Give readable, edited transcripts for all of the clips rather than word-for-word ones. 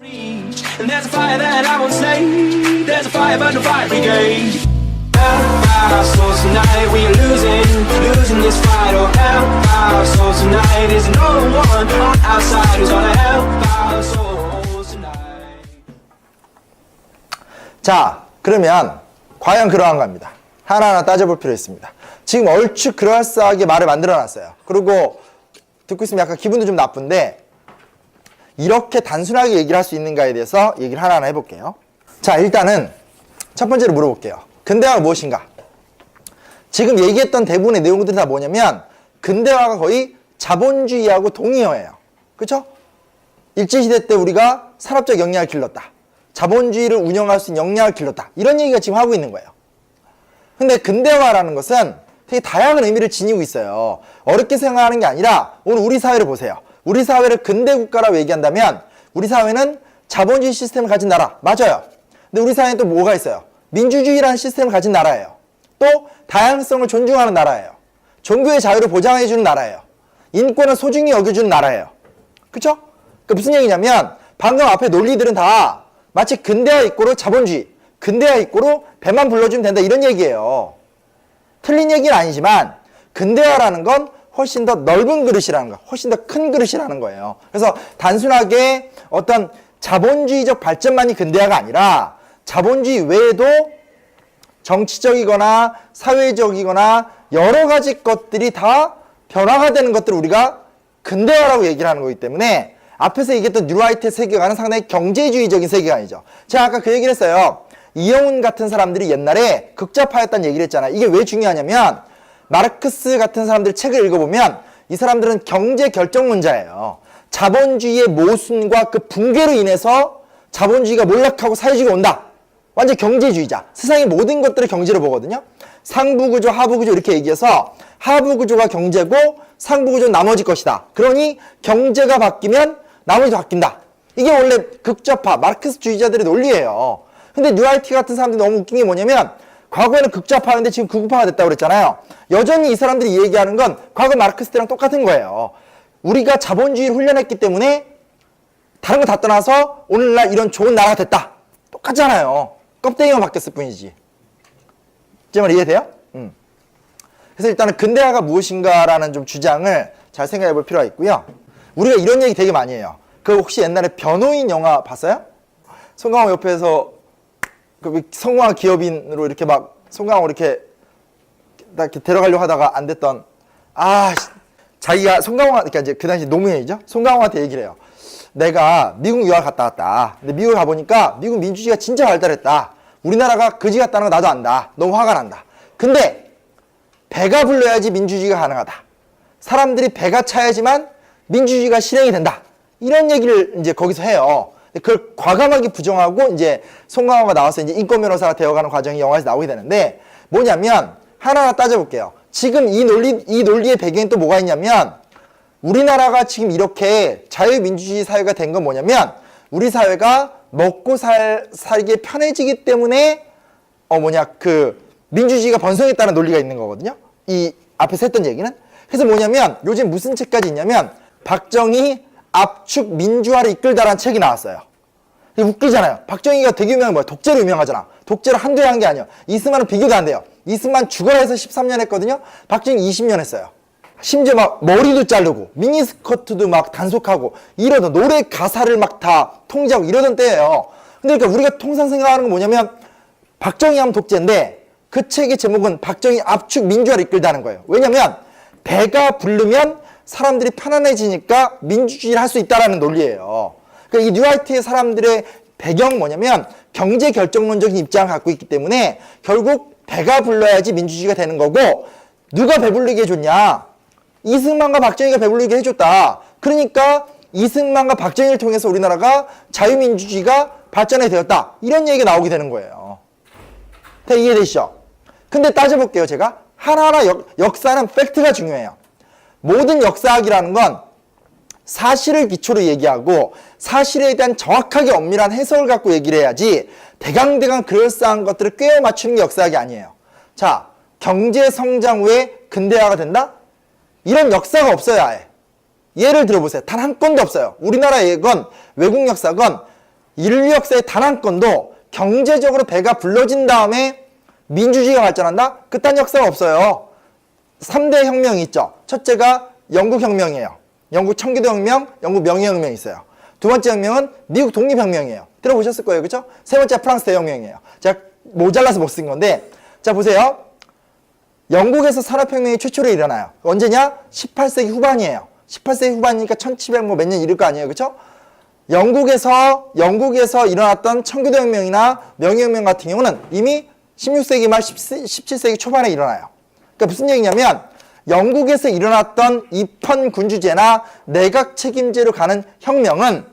And there's a fire that I won't slay. There's a fire but no fire brigade. Help our souls tonight, we are losing this fight. Oh, help our souls tonight. There's no one on our side who's gonna help our souls tonight. 자, 그러면 과연 그러한가입니다. 하나하나 따져볼 필요 있습니다. 지금 얼추 그럴싸하게 말을 만들어놨어요. 그리고 듣고 있으면 약간 기분도 좀 나쁜데 이렇게 단순하게 얘기를 할 수 있는가에 대해서 얘기를 하나하나 해볼게요. 자, 일단은 첫 번째로 물어볼게요. 근대화가 무엇인가? 지금 얘기했던 대부분의 내용들이 다 뭐냐면 근대화가 거의 자본주의하고 동의어예요. 그렇죠? 일제시대 때 우리가 산업적 역량을 길렀다. 자본주의를 운영할 수 있는 역량을 길렀다. 이런 얘기가 지금 하고 있는 거예요. 근데 근대화라는 것은 되게 다양한 의미를 지니고 있어요. 어렵게 생각하는 게 아니라 오늘 우리 사회를 보세요. 우리 사회를 근대국가라고 얘기한다면 우리 사회는 자본주의 시스템을 가진 나라. 맞아요. 근데 우리 사회는 또 뭐가 있어요? 민주주의라는 시스템을 가진 나라예요. 또 다양성을 존중하는 나라예요. 종교의 자유를 보장해주는 나라예요. 인권을 소중히 여겨주는 나라예요. 그쵸? 그 무슨 얘기냐면 방금 앞에 논리들은 다 마치 근대화 이꼬르 자본주의, 근대화 이꼬르 배만 불러주면 된다 이런 얘기예요. 틀린 얘기는 아니지만 근대화라는 건 훨씬 더 넓은 그릇이라는 거, 훨씬 더 큰 그릇이라는 거예요. 그래서 단순하게 어떤 자본주의적 발전만이 근대화가 아니라 자본주의 외에도 정치적이거나 사회적이거나 여러 가지 것들이 다 변화가 되는 것들을 우리가 근대화라고 얘기를 하는 거기 때문에 앞에서 얘기했던 뉴라이트의 세계관은 상당히 경제주의적인 세계관이죠. 제가 아까 그 얘기를 했어요. 이영훈 같은 사람들이 옛날에 극좌파였다는 얘기를 했잖아요. 이게 왜 중요하냐면 마르크스 같은 사람들 책을 읽어보면 이 사람들은 경제 결정론자예요. 자본주의의 모순과 그 붕괴로 인해서 자본주의가 몰락하고 사회주의가 온다. 완전 경제주의자. 세상의 모든 것들을 경제로 보거든요. 상부구조, 하부구조 이렇게 얘기해서 하부구조가 경제고 상부구조는 나머지 것이다. 그러니 경제가 바뀌면 나머지도 바뀐다. 이게 원래 극좌파, 마르크스주의자들의 논리예요. 근데 뉴라이트 같은 사람들이 너무 웃긴 게 뭐냐면 과거에는 극좌파였는데 지금 극우파가 됐다고 그랬잖아요. 여전히 이 사람들이 얘기하는 건 과거 마르크스 때랑 똑같은 거예요. 우리가 자본주의를 훈련했기 때문에 다른 거 다 떠나서 오늘날 이런 좋은 나라가 됐다. 똑같잖아요. 껍데기만 바뀌었을 뿐이지. 제 말 이해돼요? 그래서 일단은 근대화가 무엇인가라는 좀 주장을 잘 생각해 볼 필요가 있고요. 우리가 이런 얘기 되게 많이 해요. 그 혹시 옛날에 변호인 영화 봤어요? 송강호 옆에서 그 성공한 기업인으로 이렇게 막 송강호 이렇게 데려가려고 하다가 안 됐던 자기가 송강호 그러니까 이제 그 당시 노무현이죠. 송강호한테 얘기를 해요. 내가 미국 유학 갔다 왔다. 근데 미국 가보니까 미국 민주주의가 진짜 발달했다. 우리나라가 그지 같다는 거 나도 안다. 너무 화가 난다. 근데 배가 불러야지 민주주의가 가능하다. 사람들이 배가 차야지만 민주주의가 실행이 된다. 이런 얘기를 이제 거기서 해요. 그걸 과감하게 부정하고 이제 송강호가 나와서 이제 인권 변호사가 되어가는 과정이 영화에서 나오게 되는데 뭐냐면 하나하나 따져볼게요. 지금 이 논리의 배경에 또 뭐가 있냐면 우리나라가 지금 이렇게 자유민주주의 사회가 된 건 뭐냐면 우리 사회가 먹고 살기에 편해지기 때문에 그 민주주의가 번성했다는 논리가 있는 거거든요. 이 앞에서 했던 얘기는. 그래서 뭐냐면 요즘 무슨 책까지 있냐면 박정희 압축 민주화를 이끌다라는 책이 나왔어요. 웃기잖아요. 박정희가 되게 유명한 거야. 독재로 유명하잖아. 독재를 한두 해 한 게 아니야. 이승만은 비교도 안 돼요. 이승만 죽어라 해서 13년 했거든요. 박정희 20년 했어요. 심지어 막 머리도 자르고 미니스커트도 막 단속하고 이러던 노래 가사를 막 다 통제하고 이러던 때예요. 근데 그러니까 우리가 통상 생각하는 건 뭐냐면 박정희 하면 독재인데 그 책의 제목은 박정희 압축 민주화를 이끌다는 거예요. 왜냐면 배가 부르면 사람들이 편안해지니까 민주주의를 할 수 있다는 논리예요. 그러니까 이 뉴라이트의 사람들의 배경 뭐냐면 경제 결정론적인 입장을 갖고 있기 때문에 결국 배가 불러야지 민주주의가 되는 거고 누가 배부르게 해줬냐? 이승만과 박정희가 배부르게 해줬다. 그러니까 이승만과 박정희를 통해서 우리나라가 자유민주주의가 발전이 되었다. 이런 얘기가 나오게 되는 거예요. 다 이해되시죠? 근데 따져볼게요. 제가 하나하나 역사는 팩트가 중요해요. 모든 역사학이라는 건 사실을 기초로 얘기하고 사실에 대한 정확하게 엄밀한 해석을 갖고 얘기를 해야지 대강대강 그럴싸한 것들을 꿰어 맞추는 게 역사학이 아니에요. 자, 경제 성장 후에 근대화가 된다? 이런 역사가 없어요. 아예. 예를 들어보세요. 단 한 건도 없어요. 우리나라건 외국 역사건 인류 역사의 단 한 건도 경제적으로 배가 불러진 다음에 민주주의가 발전한다? 그딴 역사가 없어요. 3대 혁명이 있죠. 첫째가 영국 혁명이에요. 영국 청기도 혁명, 영국 명예혁명이 있어요. 두 번째 혁명은 미국 독립혁명이에요. 들어보셨을 거예요. 그렇죠? 세 번째 프랑스 대혁명이에요. 제가 모자라서 못 쓴 건데, 자 보세요. 영국에서 산업혁명이 최초로 일어나요. 언제냐? 18세기 후반이에요. 18세기 후반이니까 1700 뭐 몇 년 이럴 거 아니에요. 그렇죠? 영국에서 일어났던 청기도 혁명이나 명예혁명 같은 경우는 이미 16세기 말 17세기 초반에 일어나요. 그러니까 무슨 얘기냐면 영국에서 일어났던 입헌 군주제나 내각 책임제로 가는 혁명은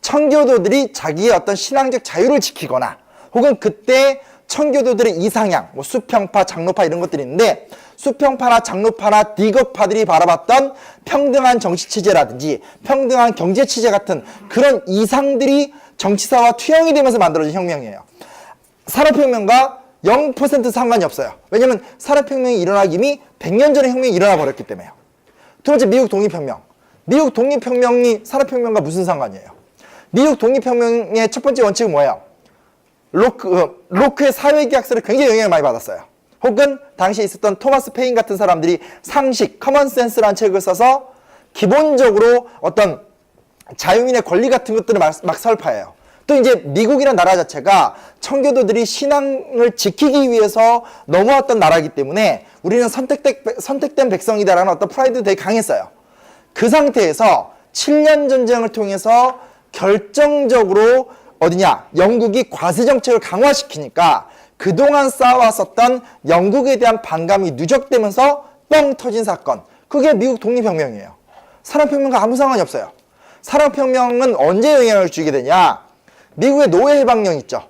청교도들이 자기의 어떤 신앙적 자유를 지키거나 혹은 그때 청교도들의 이상향, 뭐 수평파, 장로파 이런 것들이 있는데 수평파나 장로파나 디귿파들이 바라봤던 평등한 정치체제라든지 평등한 경제체제 같은 그런 이상들이 정치사와 투영이 되면서 만들어진 혁명이에요. 산업혁명과 0% 상관이 없어요. 왜냐면 산업혁명이 일어나기 이미 100년 전에 혁명이 일어나 버렸기 때문에요. 두 번째, 미국 독립혁명. 미국 독립혁명이 산업혁명과 무슨 상관이에요? 미국 독립혁명의 첫 번째 원칙은 뭐예요? 로크의 사회계약서를 굉장히 영향을 많이 받았어요. 혹은 당시에 있었던 토마스 페인 같은 사람들이 상식, 커먼센스라는 책을 써서 기본적으로 어떤 자유민의 권리 같은 것들을 막 설파해요. 또 이제 미국이라는 나라 자체가 청교도들이 신앙을 지키기 위해서 넘어왔던 나라이기 때문에 우리는 선택된 백성이다라는 어떤 프라이드 되게 강했어요. 그 상태에서 7년 전쟁을 통해서 결정적으로 어디냐? 영국이 과세 정책을 강화시키니까 그동안 쌓아왔었던 영국에 대한 반감이 누적되면서 뻥 터진 사건. 그게 미국 독립혁명이에요. 산업혁명과 아무 상관이 없어요. 산업혁명은 언제 영향을 주게 되냐? 미국의 노예해방령 있죠.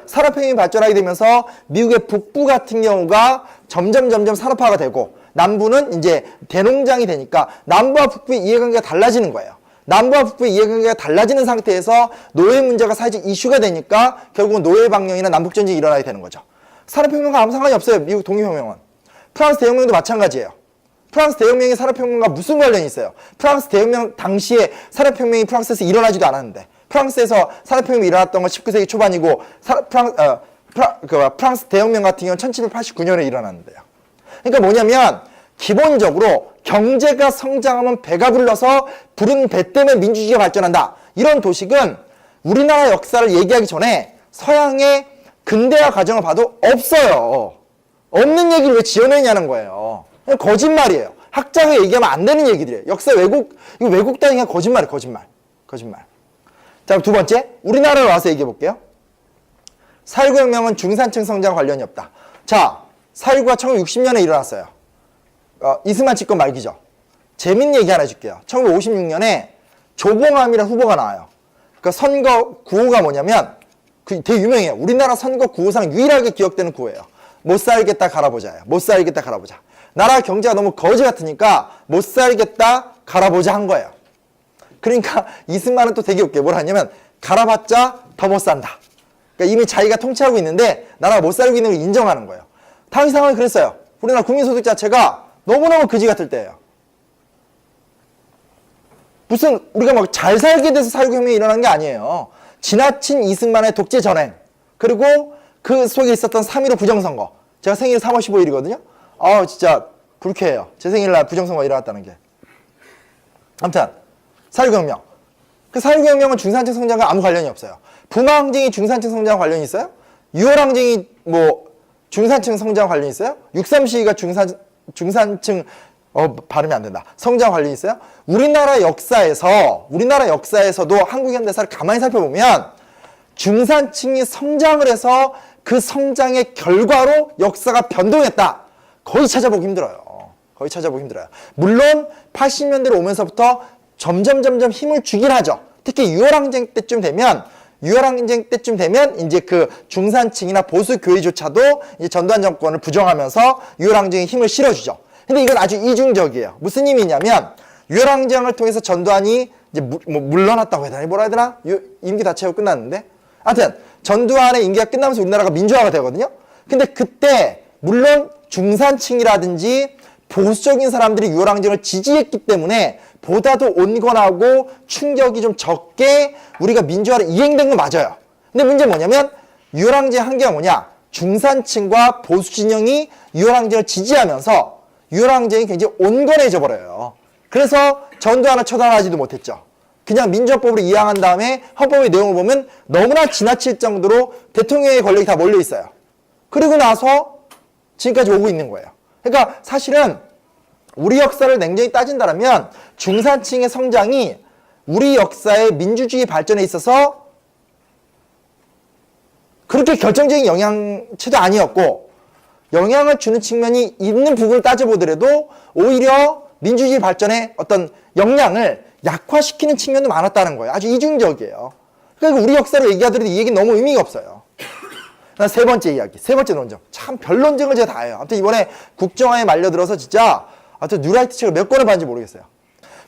산업혁명이 발전하게 되면서 미국의 북부 같은 경우가 점점 산업화가 되고 남부는 이제 대농장이 되니까 남부와 북부의 이해관계가 달라지는 거예요. 남부와 북부의 이해관계가 달라지는 상태에서 노예 문제가 사회적 이슈가 되니까 결국은 노예방령이나 남북전쟁이 일어나게 되는 거죠. 산업혁명과 아무 상관이 없어요. 미국 독립혁명은. 프랑스 대혁명도 마찬가지예요. 프랑스 대혁명이 산업혁명과 무슨 관련이 있어요? 프랑스 대혁명 당시에 산업혁명이 프랑스에서 일어나지도 않았는데 프랑스에서 산업혁명이 일어났던 건 19세기 초반이고 프랑스 대혁명 같은 경우는 1789년에 일어났는데요. 그러니까 뭐냐면 기본적으로 경제가 성장하면 배가 불러서 부른 배 때문에 민주주의가 발전한다. 이런 도식은 우리나라 역사를 얘기하기 전에 서양의 근대화 과정을 봐도 없어요. 없는 얘기를 왜 지어내냐는 거예요. 거짓말이에요. 학자가 얘기하면 안 되는 얘기들이에요. 역사 왜곡, 이거 왜곡다는 게 거짓말이에요. 거짓말. 자, 두 번째, 우리나라로 와서 얘기해 볼게요. 4.19 혁명은 중산층 성장 관련이 없다. 자, 4.19가 1960년에 일어났어요. 이승만 집권 말기죠. 재밌는 얘기 하나 해줄게요. 1956년에 조봉암이라는 후보가 나와요. 그 선거 구호가 뭐냐면 되게 유명해요. 우리나라 선거 구호상 유일하게 기억되는 구호예요. 못 살겠다 갈아보자예요. 못 살겠다 갈아보자. 나라 경제가 너무 거지 같으니까 못 살겠다 갈아보자 한 거예요. 그러니까 이승만은 또 되게 웃겨요. 뭘 하냐면 갈아봤자 더 못 산다. 그러니까 이미 자기가 통치하고 있는데 나라가 못 살고 있는 걸 인정하는 거예요. 당시 상황이 그랬어요. 우리나라 국민소득 자체가 너무너무 그지 같을 때예요. 무슨 우리가 막 잘 살게 돼서 4.19 혁명이 일어난 게 아니에요. 지나친 이승만의 독재 전행 그리고 그 속에 있었던 3.15 부정선거. 제가 생일이 3월 15일이거든요. 진짜 불쾌해요. 제 생일날 부정선거가 일어났다는 게. 아무튼 4.19 혁명. 그 4.19 혁명은 중산층 성장과 아무 관련이 없어요. 부마 항쟁이 중산층 성장과 관련이 있어요? 6월 항쟁이 중산층 성장과 관련이 있어요? 6.3 시위가 중산층 발음이 안 된다. 성장 관련이 있어요? 우리나라 역사에서도 한국 현대사를 가만히 살펴보면 중산층이 성장을 해서 그 성장의 결과로 역사가 변동했다. 거의 찾아보기 힘들어요. 물론 80년대로 오면서부터 점점 힘을 주긴 하죠. 특히 6월 항쟁 때쯤 되면 이제 그 중산층이나 보수 교회조차도 이제 전두환 정권을 부정하면서 6월 항쟁에 힘을 실어주죠. 근데 이건 아주 이중적이에요. 무슨 의미냐면 6월 항쟁을 통해서 전두환이 이제 물러났다고 해야 되나? 뭐라 해야 되나? 임기 다 채우고 끝났는데. 하여튼 전두환의 임기가 끝나면서 우리나라가 민주화가 되거든요. 근데 그때 물론 중산층이라든지 보수적인 사람들이 유월항쟁을 지지했기 때문에 보다도 온건하고 충격이 좀 적게 우리가 민주화를 이행된 건 맞아요. 근데 문제는 뭐냐면 유월항쟁 한계가 뭐냐? 중산층과 보수 진영이 유월항쟁을 지지하면서 유월항쟁이 굉장히 온건해져 버려요. 그래서 전두 하나 처단하지도 못했죠. 그냥 민주화법으로 이양한 다음에 헌법의 내용을 보면 너무나 지나칠 정도로 대통령의 권력이 다 몰려 있어요. 그리고 나서 지금까지 오고 있는 거예요. 그러니까 사실은 우리 역사를 냉정히 따진다면 중산층의 성장이 우리 역사의 민주주의 발전에 있어서 그렇게 결정적인 영향체도 아니었고, 영향을 주는 측면이 있는 부분을 따져보더라도 오히려 민주주의 발전의 어떤 역량을 약화시키는 측면도 많았다는 거예요. 아주 이중적이에요. 그러니까 우리 역사를 얘기하더라도 이 얘기는 너무 의미가 없어요. 세 번째 이야기, 세 번째 논쟁. 참 별 논쟁을 제가 다 해요. 아무튼 이번에 국정화에 말려들어서 진짜 하여튼 뉴라이트 책을 몇 권을 봤는지 모르겠어요.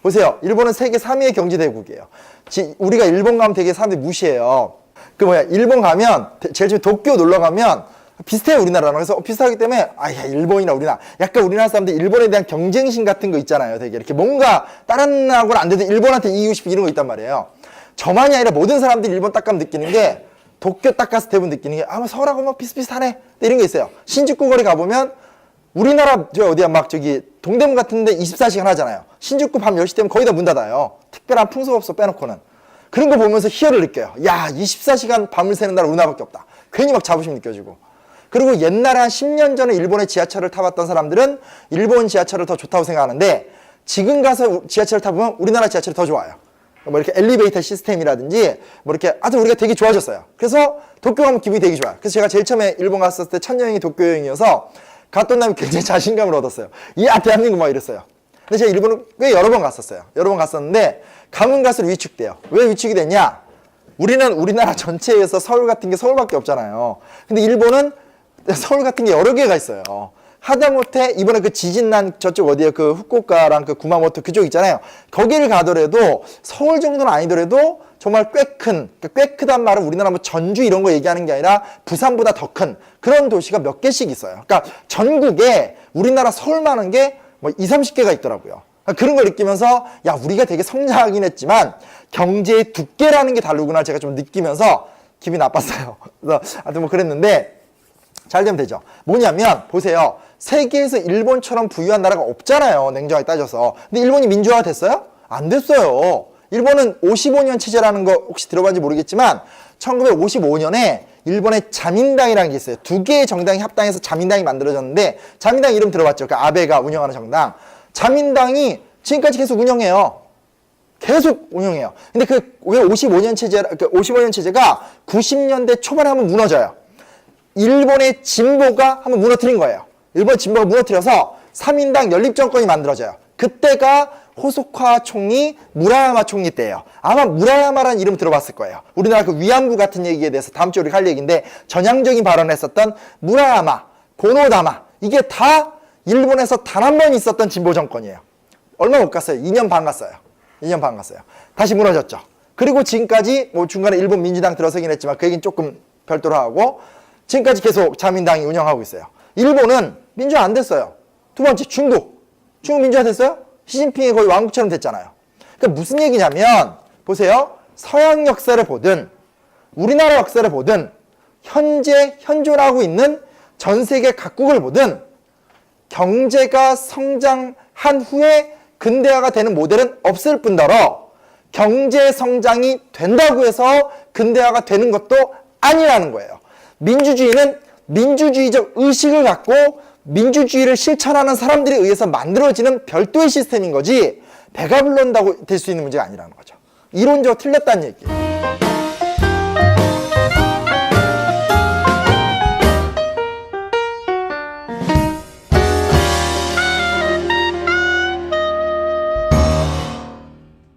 보세요. 일본은 세계 3위의 경제대국이에요. 우리가 일본 가면 되게 사람들이 무시해요. 일본 가면, 제일 처음에 도쿄 놀러 가면 비슷해요, 우리나라랑. 그래서 비슷하기 때문에, 야, 일본이나 우리나라. 약간 우리나라 사람들 일본에 대한 경쟁심 같은 거 있잖아요. 되게 이렇게 뭔가 다른 나라하고는 안 돼도 일본한테 이기고 싶고 이런 거 있단 말이에요. 저만이 아니라 모든 사람들이 일본 딱 가면 느끼는 게, 도쿄 딱 가서 대부분 느끼는 게, 뭐 서울하고 뭐 비슷비슷하네. 이런 게 있어요. 신주쿠 거리 가보면, 우리나라, 동대문 같은데 24시간 하잖아요. 신주쿠 밤 10시 되면 거의 다 문 닫아요. 특별한 풍속 없어 빼놓고는. 그런 거 보면서 희열을 느껴요. 야, 24시간 밤을 새는 나라 우리나라밖에 없다. 괜히 막 자부심 느껴지고. 그리고 옛날에 한 10년 전에 일본의 지하철을 타봤던 사람들은 일본 지하철을 더 좋다고 생각하는데, 지금 가서 지하철을 타보면 우리나라 지하철이 더 좋아요. 뭐 이렇게 엘리베이터 시스템이라든지 뭐 이렇게 아주 우리가 되게 좋아졌어요. 그래서 도쿄 가면 기분이 되게 좋아요. 그래서 제가 제일 처음에 일본 갔을 때 첫 여행이 도쿄 여행이어서 갔던 다음에 굉장히 자신감을 얻었어요. 대한민국 막 이랬어요. 근데 제가 일본을 꽤 여러 번 갔었어요. 여러 번 갔었는데 가면 갈수록 위축돼요. 왜 위축이 됐냐? 우리는 우리나라 전체에서 서울 같은 게 서울밖에 없잖아요. 근데 일본은 서울 같은 게 여러 개가 있어요. 하다못해 이번에 그 지진 난 저쪽 어디에 그 후쿠오카랑 그 구마모토 그쪽 있잖아요. 거기를 가더라도 서울 정도는 아니더라도 정말 꽤 크단 말은 우리나라 뭐 전주 이런 거 얘기하는 게 아니라 부산보다 더 큰 그런 도시가 몇 개씩 있어요. 그러니까 전국에 우리나라 서울만한 게 뭐 20-30개가 있더라고요. 그러니까 그런 걸 느끼면서 야, 우리가 되게 성장하긴 했지만 경제의 두께라는 게 다르구나 제가 좀 느끼면서 기분이 나빴어요. 그래서 하여튼 뭐 그랬는데 잘 되면 되죠. 뭐냐면 보세요. 세계에서 일본처럼 부유한 나라가 없잖아요. 냉정하게 따져서. 근데 일본이 민주화가 됐어요? 안 됐어요. 일본은 55년 체제라는 거 혹시 들어봤는지 모르겠지만 1955년에 일본의 자민당이라는 게 있어요. 두 개의 정당이 합당해서 자민당이 만들어졌는데 자민당 이름 들어봤죠? 그러니까 아베가 운영하는 정당. 자민당이 지금까지 계속 운영해요. 계속 운영해요. 근데 왜 55년 체제가 90년대 초반에 한번 무너져요. 일본의 진보가 한번 무너뜨린 거예요. 일본 진보가 무너뜨려서 3인당 연립정권이 만들어져요. 그때가 호소카 총리, 무라야마 총리 때예요. 아마 무라야마라는 이름 들어봤을 거예요. 우리나라 그 위안부 같은 얘기에 대해서 다음 주에 우리 할 얘기인데 전향적인 발언을 했었던 무라야마, 고노다마 이게 다 일본에서 단 한 번 있었던 진보 정권이에요. 얼마 못 갔어요. 2년 반 갔어요. 2년 반 갔어요. 다시 무너졌죠. 그리고 지금까지 뭐 중간에 일본 민주당 들어서긴 했지만 그 얘기는 조금 별도로 하고 지금까지 계속 자민당이 운영하고 있어요. 일본은 민주화 안 됐어요. 두 번째 중국 민주화 됐어요? 시진핑이 거의 왕국처럼 됐잖아요. 그러니까 무슨 얘기냐면 보세요. 서양 역사를 보든 우리나라 역사를 보든 현재 현존하고 있는 전 세계 각국을 보든 경제가 성장한 후에 근대화가 되는 모델은 없을 뿐더러 경제 성장이 된다고 해서 근대화가 되는 것도 아니라는 거예요. 민주주의는 민주주의적 의식을 갖고 민주주의를 실천하는 사람들에 의해서 만들어지는 별도의 시스템인 거지 배가 불른다고 될 수 있는 문제가 아니라는 거죠. 이론적으로 틀렸다는 얘기예요.